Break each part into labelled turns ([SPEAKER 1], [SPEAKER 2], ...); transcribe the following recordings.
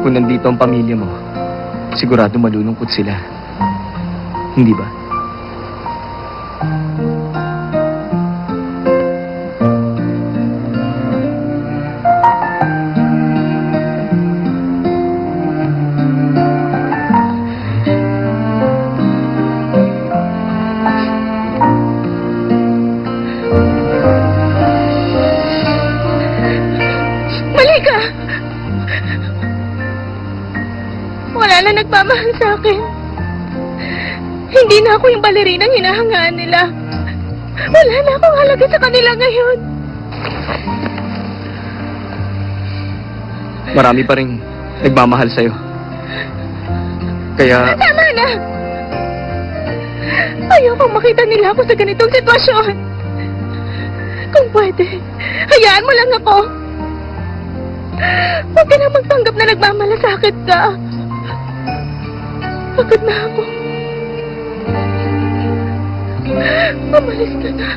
[SPEAKER 1] Kung nandito ang pamilya mo, sigurado malulungkot sila. Hindi ba?
[SPEAKER 2] Wala na nagmamahal sa akin. Hindi na ako yung balerinang hinahangaan nila. Wala na akong halaga sa kanila ngayon.
[SPEAKER 1] Marami pa rin nagmamahal sa'yo. Kaya...
[SPEAKER 2] Tama na! Ayokong makita nila ako sa ganitong sitwasyon. Kung pwede, hayaan mo lang ako. Huwag ka na magpanggap na nagmamalasakit ka. Pagod na ako. Umalis ka na.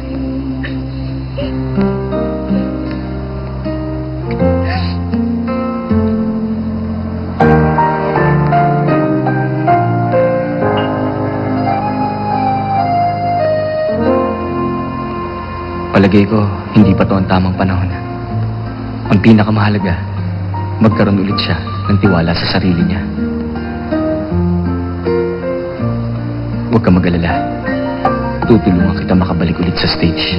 [SPEAKER 1] Palagay ko, hindi pa to ang tamang panahon. Ang pinakamahalaga, magkaroon ulit siya ng tiwala sa sarili niya. Huwag ka mag-alala. Tutulungan kita makabalik ulit sa stage.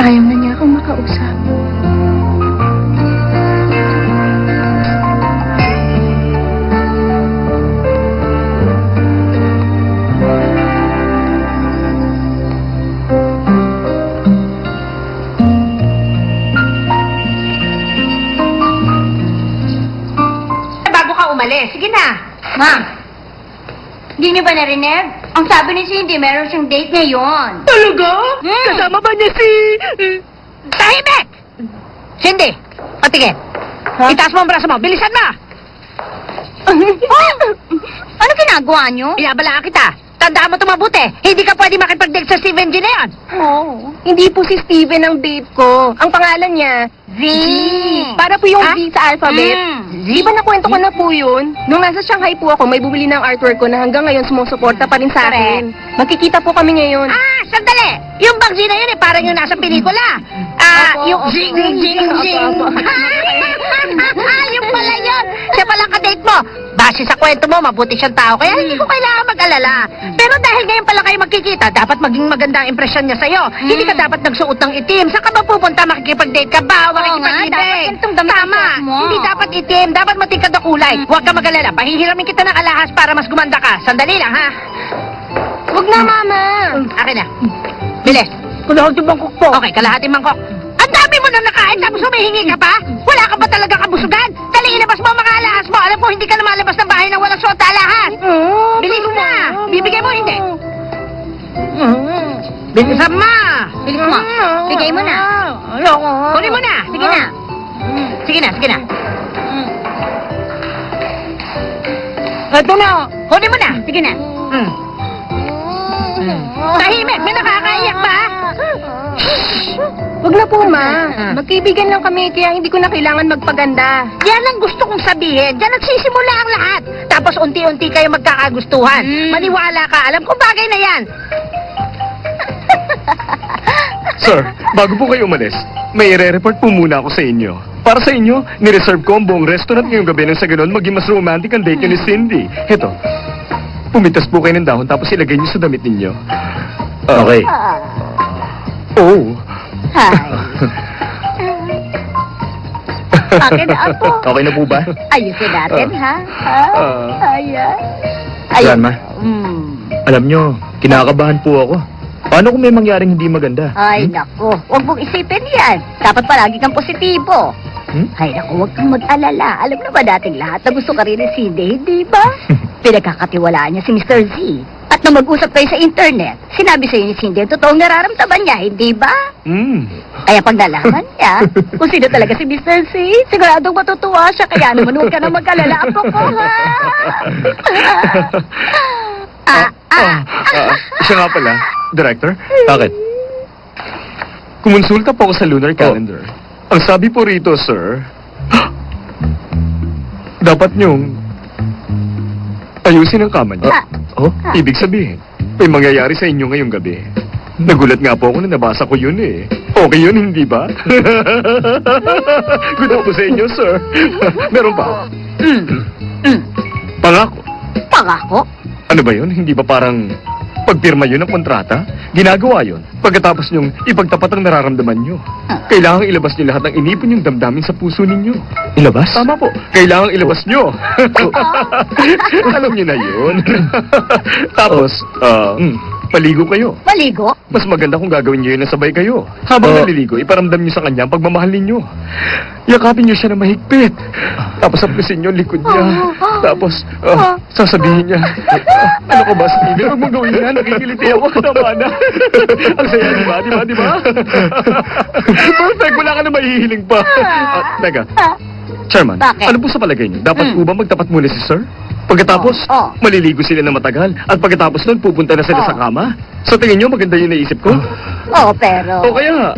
[SPEAKER 2] Ayaw na niya akong makausap.
[SPEAKER 3] Bago ka umalis, sige na.
[SPEAKER 4] Ma'am, hindi niyo ba narinig? Ang sabi ni Cindy, meron siyang date ngayon.
[SPEAKER 2] Talaga? Kasama ba niya si...
[SPEAKER 3] Tahimik! Cindy, patingin. Itaas mo ang braso mo, bilisan mo!
[SPEAKER 4] Ano ginagawa niyo?
[SPEAKER 3] Iabala kita. Tandaan mo ito mabuti. Hindi ka pwede makipag-date sa Steven G na yan.
[SPEAKER 2] Oh, hindi po si Steven ang date ko. Ang pangalan niya,
[SPEAKER 4] Z.
[SPEAKER 2] para po yung
[SPEAKER 3] Ha?
[SPEAKER 2] Z sa alphabet. Di ba nakwento ko na po yun? Nung nasa Shanghai po ako, may bumili ng artwork ko na hanggang ngayon sumusuporta pa rin sa akin. Magkikita po kami ngayon.
[SPEAKER 3] Ah, sandali! Yung bang Z na yun parang yung nasa pelikula.
[SPEAKER 2] Opo,
[SPEAKER 3] Yung
[SPEAKER 2] opo.
[SPEAKER 3] zing, zing, zing.
[SPEAKER 2] Opo, opo.
[SPEAKER 3] Yung pala yun. Siya pala ka-date mo. Base sa kwento mo, mabuti siyang tao. Kaya hindi ko kailangan mag-alala. Pero dahil ngayon pala kayo magkikita, dapat maging maganda ang impresyon niya sa'yo. Hindi ka dapat nagsuot ng itim. Saan ka ba pupunta? Makikipag-date ka ba?
[SPEAKER 4] Oo nga,
[SPEAKER 3] Makikipag-ibig?
[SPEAKER 4] dapat ganitong damit ang
[SPEAKER 3] Tama.
[SPEAKER 4] suot mo.
[SPEAKER 3] Hindi dapat itim. Dapat matingkad na kulay. Huwag ka mag-alala. Pahihiramin kita ng alahas para mas gumanda ka. Sandali lang, ha?
[SPEAKER 2] Huwag na, Mama.
[SPEAKER 3] Akin na. Bilis.
[SPEAKER 2] Kalahati bangkok po.
[SPEAKER 3] Okay, kalahati mangkok. Ang dami mo na nakain tapos humihingi ka pa? Wala ka ba talaga kabusugan? Dali, ilabas mo ang mga alahas mo. Alam ko, hindi ka na malabas ng bahay nang walang suot na alahas. Bilis na. Bibigay mo, hindi. Bilisan mo.
[SPEAKER 4] Bilis mo. Bigay mo na.
[SPEAKER 2] Ayoko.
[SPEAKER 3] Kunin mo na.
[SPEAKER 4] Sige na.
[SPEAKER 3] Sige na, sige na.
[SPEAKER 2] Ito na.
[SPEAKER 3] Kunin mo na.
[SPEAKER 4] Sige na.
[SPEAKER 3] Tahimik, may nakakaiyak ba?
[SPEAKER 2] Huwag na po, Ma. Magkaibigan lang kami, kaya hindi ko na kailangan magpaganda.
[SPEAKER 3] Yan ang gusto kong sabihin. Diyan nagsisimula ang lahat. Tapos unti-unti kayo magkakagustuhan. Maniwala ka, alam kong bagay na yan.
[SPEAKER 1] Sir, bago po kayo umalis, may i-report po muna ako sa inyo. Para sa inyo, nireserve ko ang buong restaurant ngayong gabi nang sa ganun maging mas romantic ang date niyo ni Cindy. Heto, pumitas po kayo ng dahon tapos ilagay niyo sa damit ninyo. Okay. Oh.
[SPEAKER 4] Hi. Okay na ako.
[SPEAKER 1] Okay na po ba?
[SPEAKER 4] Ayusin natin, ha?
[SPEAKER 1] Ah.
[SPEAKER 4] Ayan.
[SPEAKER 1] Grandma,
[SPEAKER 4] Mm.
[SPEAKER 1] Alam nyo, kinakabahan po ako. Paano kung may mangyaring hindi maganda?
[SPEAKER 3] Ay, nako. Huwag mong isipin yan. Dapat palagi kang positibo.
[SPEAKER 1] Hmm?
[SPEAKER 3] Ay, naku, huwag kang mag-alala. Alam na ba dating lahat na gusto ka rin ni Cindy, hindi ba? Pinagkakatiwalaan niya si Mr. Z. At nung mag-usap kayo sa internet, sinabi sa'yo ni Cindy ang totoong nararamdaman niya, hindi ba? Kaya pag nalaman niya kung sino talaga si Mr. Z, siguradong matutuwa siya. Kaya naman huwag ka nang mag-alala, apo ko, ha?
[SPEAKER 1] Siya nga pala, Director. Bakit? Kumonsulta po ako sa lunar calendar. Ang sabi po rito, sir, dapat niyong ayusin ang kama niyo. Oh, ibig sabihin, may mangyayari sa inyo ngayong gabi. Nagulat nga po ako na nabasa ko yun eh. Okay yun, hindi ba? Good po sa inyo, sir. Meron pa. Pangako.
[SPEAKER 3] Pangako?
[SPEAKER 1] Ano ba yun? Hindi ba parang pagpirma yun ng kontrata? Ginagawa yun. Pagkatapos niyong ipagtapat ang nararamdaman niyo. Kailangang ilabas niyo lahat ng inipon yung damdamin sa puso ninyo. Ilabas? Tama po. Kailangang ilabas niyo. Alam niyo na yun. Tapos, paligo kayo.
[SPEAKER 3] Maligo?
[SPEAKER 1] Mas maganda kung gagawin niyo yun na sabay kayo. Habang naliligo, iparamdam niyo sa kanya ang pagmamahal ninyo. Yakapin niyo siya na mahigpit. Tapos aplisin niyo ang likod niya. Tapos, sasabihin niya, ano ko ba, Steven? Huwag mong gawin yan. Nakikiliti ako. Tama na. Ang saya, di ba? Di ba? Di ba? Perfect. Wala ka na mahihiling pa. Teka. Chairman,
[SPEAKER 3] Bakit?
[SPEAKER 1] ano po sa palagay niyo? Dapat po ba magtapat muna si Sir? Pagkatapos, maliligo sila na matagal. At pagkatapos nun, pupunta na sila sa kama. Sa tingin niyo, maganda yung naisip ko?
[SPEAKER 3] Oo, pero...
[SPEAKER 1] O kaya,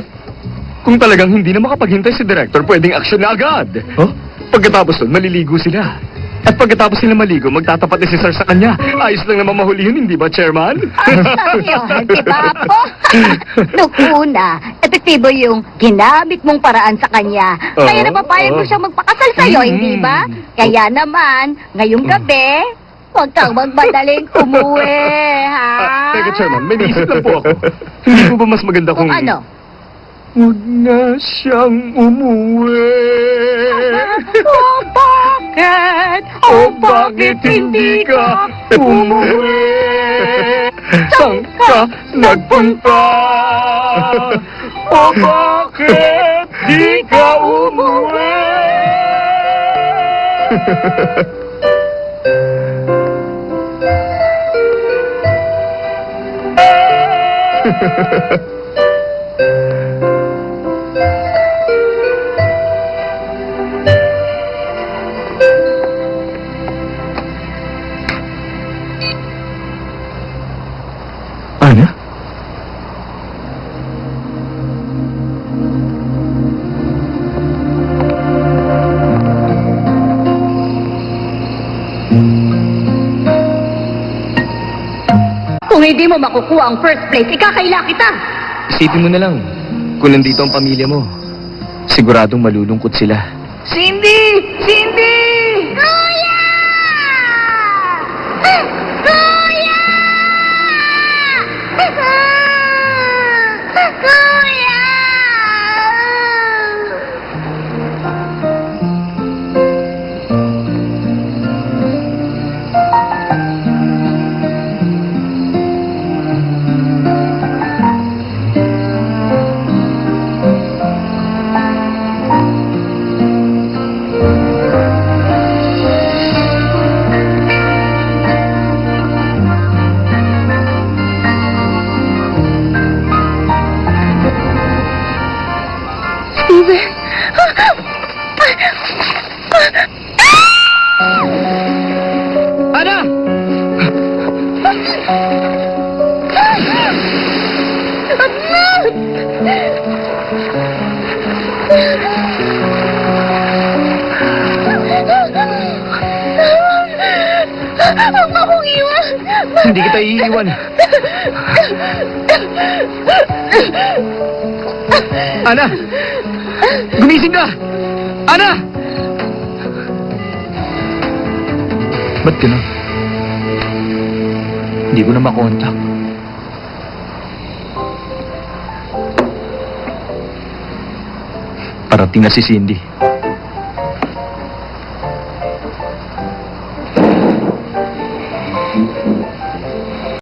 [SPEAKER 1] kung talagang hindi na makapaghintay si Director, pwedeng action na agad. Pagkatapos nun, maliligo sila. At pagkatapos sila maligo, magtatapat na si Sir sa kanya. Ayos lang na mamahuli yun, hindi ba, Chairman?
[SPEAKER 3] Ayos lang yun, di ba po? Nung una, epektibo yung ginamit mong paraan sa kanya. Kaya napapayag mo siyang magpakasal sa'yo, hindi ba? Kaya naman, ngayong gabi, huwag kang magmadaling umuwi, ha?
[SPEAKER 1] Teka, Chairman, may naisip lang po ako. Hindi po ba mas maganda kung...
[SPEAKER 3] Kung ano?
[SPEAKER 1] Huwag na siyang umuwi.
[SPEAKER 3] Oh, bakit?
[SPEAKER 1] O bakit hindi ka umuwi? Saan ka nagpunta? O bakit di ka umuwi? Ana?
[SPEAKER 3] Kung hindi mo makukuha ang first place, ikakaila kita.
[SPEAKER 1] Isipin mo na lang, kung nandito ang pamilya mo, siguradong malulungkot sila.
[SPEAKER 3] Cindy! Cindy! Kuya! Kuya! Kuya!
[SPEAKER 2] Steven!
[SPEAKER 1] Ana!
[SPEAKER 2] Huwag mo akong iwan!
[SPEAKER 1] Hindi kita iiwan. Ana! Gumising ka! Ana! Ba't gano'n? Hindi ko na makontak. Parating na si Cindy.